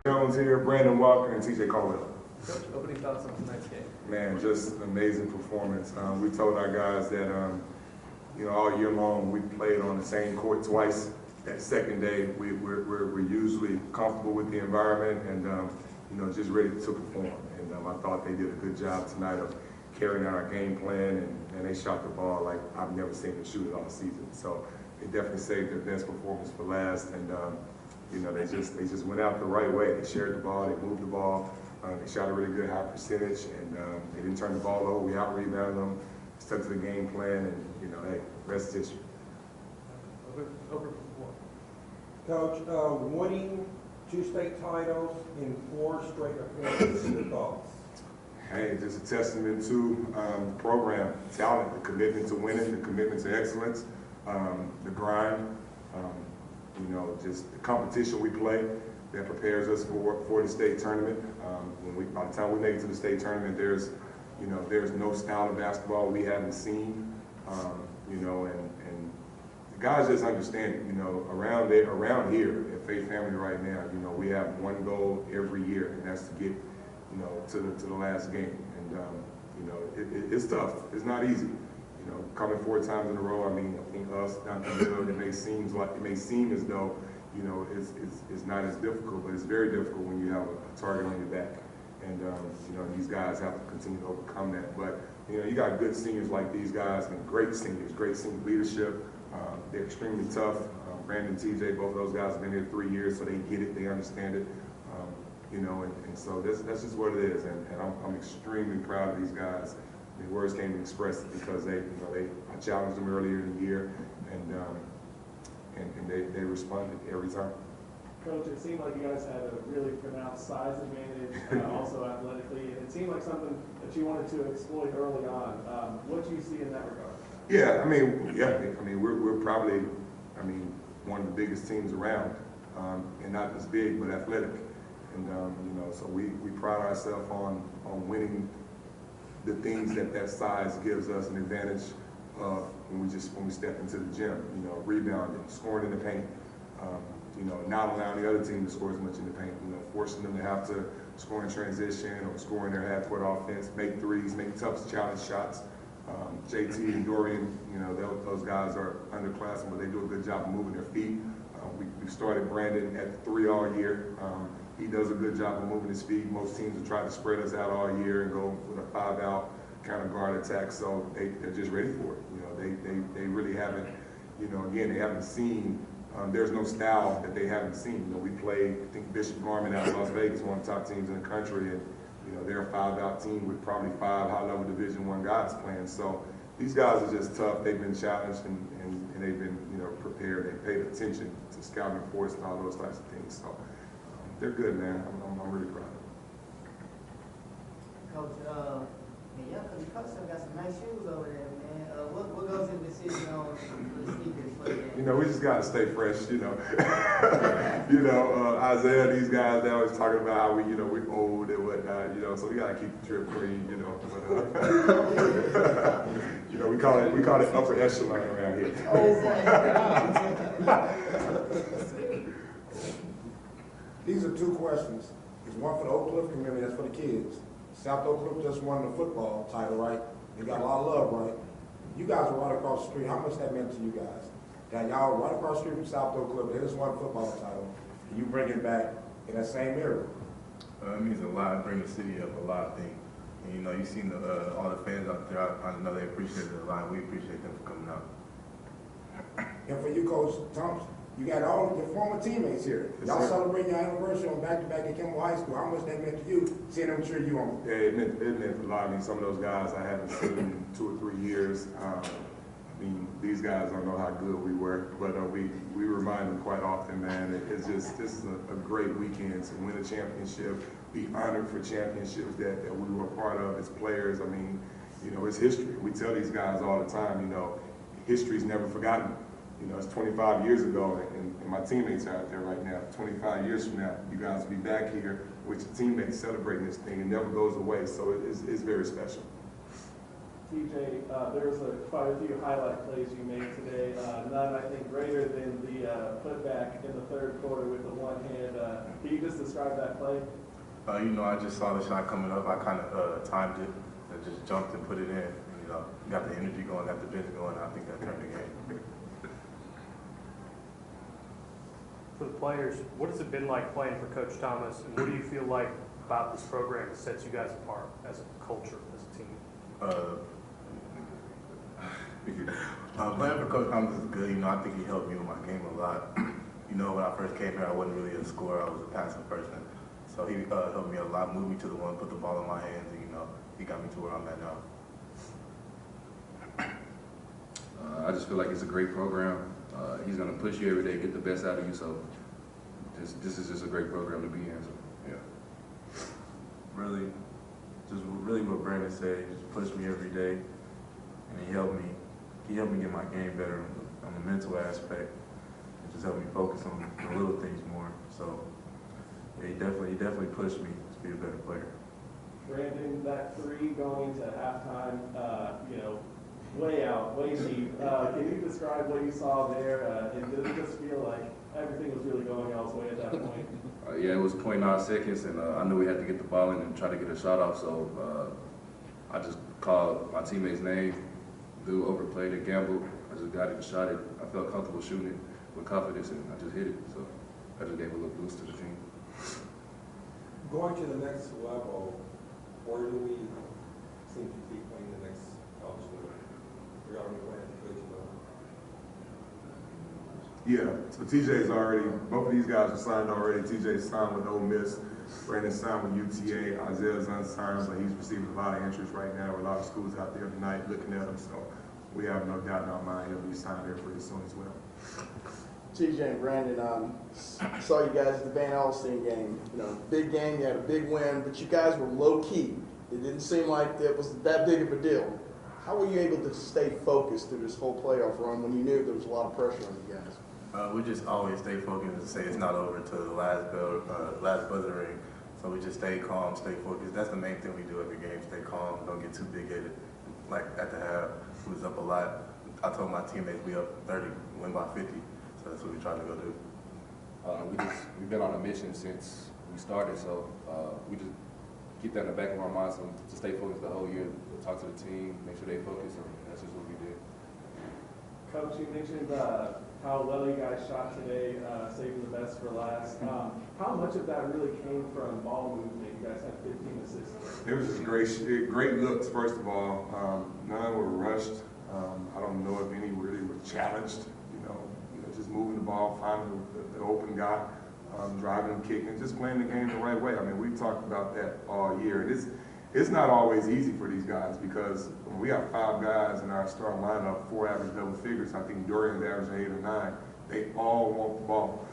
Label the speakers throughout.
Speaker 1: Jones here, Brandon Walker, and TJ Caldwell.
Speaker 2: Coach, opening thoughts on tonight's game?
Speaker 1: Man, just an amazing performance. We told our guys that, all year long we played on the same court twice. That second day, we're usually comfortable with the environment and, just ready to perform. And I thought they did a good job tonight of carrying out our game plan, and they shot the ball like I've never seen them shoot it all season. So they definitely saved their best performance for last, and they just went out the right way. They shared the ball, they moved the ball, they shot a really good high percentage, and they didn't turn the ball over. We out-rebounded them, stuck to the game plan, and hey, rest is history.
Speaker 2: Over.
Speaker 3: Coach, winning 2 state titles in 4 straight appearances, your thoughts?
Speaker 1: Hey, just a testament to the program, talent, the commitment to winning, the commitment to excellence, the grind, just the competition we play that prepares us for the state tournament. By the time we make it to the state tournament, there's no style of basketball we haven't seen, and the guys just understand it. Around here at Faith Family right now, we have one goal every year, and that's to get to the last game. And it's tough. It's not easy. Coming 4 times in a row. I think us down the middle, it may seem as though it's not as difficult, but it's very difficult when you have a target on your back. And these guys have to continue to overcome that. But you got good seniors like these guys, and great seniors, great senior leadership. They're extremely tough. Brandon, TJ, both of those guys have been here 3 years, so they get it, they understand it. And so that's just what it is, and I'm extremely proud of these guys. The words can't be expressed because I challenged them earlier in the year, and they responded every time.
Speaker 4: Coach, it seemed like you guys had a really pronounced size advantage, also athletically, and it seemed like something that you wanted to exploit early on. What do you see in that regard?
Speaker 1: Yeah, we're probably, one of the biggest teams around, and not just big, but athletic. And so we pride ourselves on winning the things that size gives us an advantage when we step into the gym. Rebounding, scoring in the paint. Not allowing the other team to score as much in the paint. Forcing them to have to score in transition or score in their half-court offense, make threes, make tough challenge shots. JT and Dorian, those guys are underclassmen, but they do a good job of moving their feet. We started Brandon at 3 all year. He does a good job of moving his feet. Most teams have tried to spread us out all year and go with a 5-out kind of guard attack, so they're just ready for it. They really haven't, again, they haven't seen, there's no style that they haven't seen. We played, I think, Bishop Norman out of Las Vegas, one of the top teams in the country, and they're a 5-out team with probably 5 high-level Division I guys playing. So these guys are just tough. They've been challenged and they've been prepared. They paid attention to scouting reports and all those types of things. So they're good, man. I'm really proud of them.
Speaker 5: Coach, the coach got some nice shoes over there, man. What goes into the decision on the sneakers for the game?
Speaker 1: We just got to stay fresh, Isaiah, these guys, they always talking about how we're old and whatnot, so we got to keep the trip clean, But, we call it upper echelon around here.
Speaker 6: These are 2 questions. There's one for the Oak Cliff community, that's for the kids. South Oak Cliff just won the football title, right? They got a lot of love, right? You guys are right across the street. How much that meant to you guys? That y'all right across the street from South Oak Cliff, they just won a football title, and you bring it back in that same era.
Speaker 7: It means a lot. Bring the city up a lot, I think. And you've seen all the fans out there. I know they appreciate it a lot. We appreciate them for coming out.
Speaker 6: And for you, Coach Thompson, you got all your former teammates here. Y'all celebrating your anniversary on back-to-back at Kimball High School. How much that meant to you, seeing them cheer you on?
Speaker 1: Yeah, it meant a lot. Some of those guys I haven't seen in 2 or 3 years. These guys don't know how good we were, but we remind them quite often, man. It's just, this is a great weekend to win a championship, be honored for championships that we were a part of as players. It's history. We tell these guys all the time, history's never forgotten. It's 25 years ago, and my teammates are out there right now. 25 years from now, you guys will be back here with your teammates celebrating this thing. It never goes away, so it's very special.
Speaker 4: TJ, there was quite a few highlight plays you made today. None, I think, greater than the putback in the third quarter with the one hand. Can you just describe that play?
Speaker 7: You know, I just saw the shot coming up. I kind of timed it and just jumped and put it in. You know, got the energy going, got the bench going. I think that turned the game.
Speaker 8: For the players, what has it been like playing for Coach Thomas, and what do you feel like about this program that sets you guys apart as a culture, as a team?
Speaker 7: Playing for Coach Thomas is good. You know, I think he helped me with my game a lot. You know, when I first came here, I wasn't really a scorer. I was a passing person. So he helped me a lot, moved me to the one, put the ball in my hands, and, you know, he got me to where I'm at now.
Speaker 9: I just feel like it's a great program. He's going to push you every day, get the best out of you. So this is just a great program to be in. So, yeah.
Speaker 10: Really what Brandon said. He just pushed me every day, and he helped me get my game better on the mental aspect. It just helped me focus on the little things more. So yeah, he definitely pushed me to be a better player.
Speaker 4: Brandon, that three going into halftime, you know, way out, way deep. Can you describe what you saw there? And did it just feel like everything was really going y'all's way at that point?
Speaker 9: Yeah, it was 0.9 seconds, and I knew we had to get the ball in and try to get a shot off. So I just called my teammate's name, dude overplayed it, gambled. I just got it and shot it. I felt comfortable shooting it with confidence, and I just hit it. So I just gave a little boost to the team.
Speaker 3: Going to the next level, where do we seem to be playing the next college level? We're already playing at the collegiate level.
Speaker 1: Yeah, so TJ's already, both of these guys are signed already. TJ's signed with Ole Miss, Brandon signed with UTA, Isaiah's unsigned, but he's receiving a lot of interest right now. A lot of schools out there tonight looking at him, so we have no doubt in our mind he'll be signed there pretty soon as well.
Speaker 11: TJ and Brandon, saw you guys at the Van Alstyne game. You know, big game, you had a big win, but you guys were low key. It didn't seem like it was that big of a deal. How were you able to stay focused through this whole playoff run when you knew there was a lot of pressure on you guys?
Speaker 7: We just always stay focused and say it's not over until the last bell, last buzzer ring. So we just stay calm, stay focused. That's the main thing we do every game, stay calm, don't get too big-headed. Like at the half, we was up a lot. I told my teammates we up 30, win by 50. So that's what we trying to go do.
Speaker 9: We've been on a mission since we started, so we just keep that in the back of our minds to stay focused the whole year, talk to the team, make sure they focus, and that's just what we did.
Speaker 4: Coach, you mentioned how well you guys shot today, saving the best for last. How much of that really came from ball movement? You guys had 15 assists.
Speaker 1: It was just great looks, first of all. None were rushed. I don't know if any really were challenged, you know, just moving the ball, finding the open guy, driving and kicking, just playing the game the right way. I mean, we've talked about that all year. It's not always easy for these guys because when we have 5 guys in our starting lineup, 4 average double figures. I think Dorian's averaging 8 or 9. They all want the ball.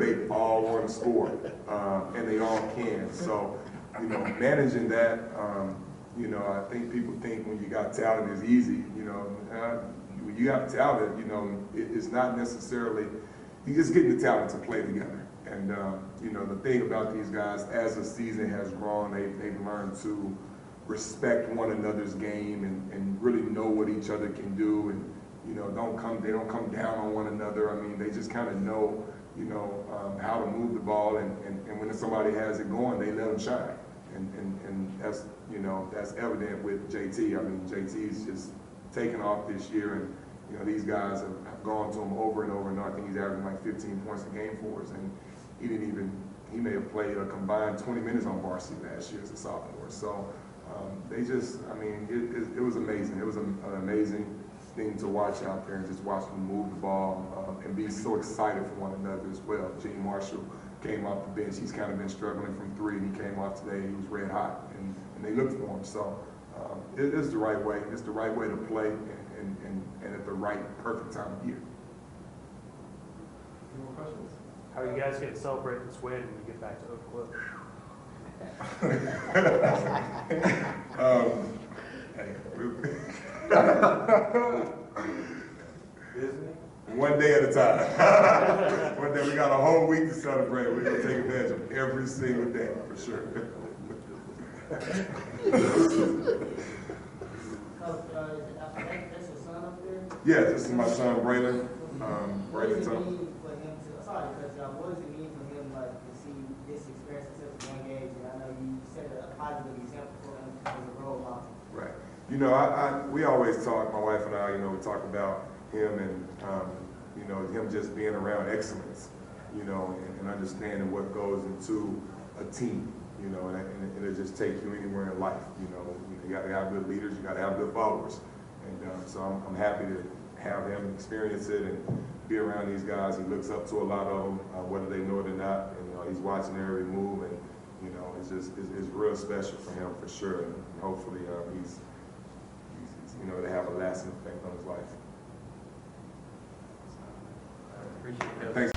Speaker 1: They all want to score, and they all can. So, you know, managing that, you know, I think people think when you got talent it's easy. You know, when you have talent, you know, it's not necessarily, you're just getting the talent to play together. And, you know, the thing about these guys, as the season has grown, they've learned to respect one another's game and really know what each other can do. And, you know, they don't come down on one another. I mean, they just kind of know, you know, how to move the ball. And when somebody has it going, they let them shine. And that's, you know, that's evident with JT. I mean, JT's just taken off this year. And, you know, these guys have gone to him over and over and over. I think he's averaging like 15 points a game for us. And he may have played a combined 20 minutes on varsity last year as a sophomore. So they just, I mean, it was amazing. It was an amazing thing to watch out there and just watch them move the ball and be so excited for one another as well. Gene Marshall came off the bench. He's kind of been struggling from 3, and he came off today. He was red hot, and they looked for him. So it is the right way. It's the right way to play and at the right, perfect time of year.
Speaker 2: Any more questions?
Speaker 8: How are you guys going to celebrate this win when you get back to Oak Cliff?
Speaker 1: One day at a time. One day, we got a whole week to celebrate. We're going to take advantage of every single day, for sure.
Speaker 5: Coach,
Speaker 1: Yeah, this is my son Braylon.
Speaker 5: What does
Speaker 1: Braylon
Speaker 5: it
Speaker 1: Thomas.
Speaker 5: mean for him to, sorry to cut you off, what does it mean for him like to see this experience at such a young age? And I know you set a positive example for him as a role model.
Speaker 1: Right. You know, we always talk, my wife and I, you know, we talk about him and, you know, him just being around excellence, you know, and understanding what goes into a team, you know, and it'll just take you anywhere in life, you know. You got to have good leaders, you got to have good followers. And so I'm happy to have him experience it and be around these guys. He looks up to a lot of them, whether they know it or not. And, you know, he's watching their every move, and you know, it's real special for him for sure. And hopefully, he's you know, to have a lasting effect on his life.
Speaker 2: Appreciate it.
Speaker 1: Thanks.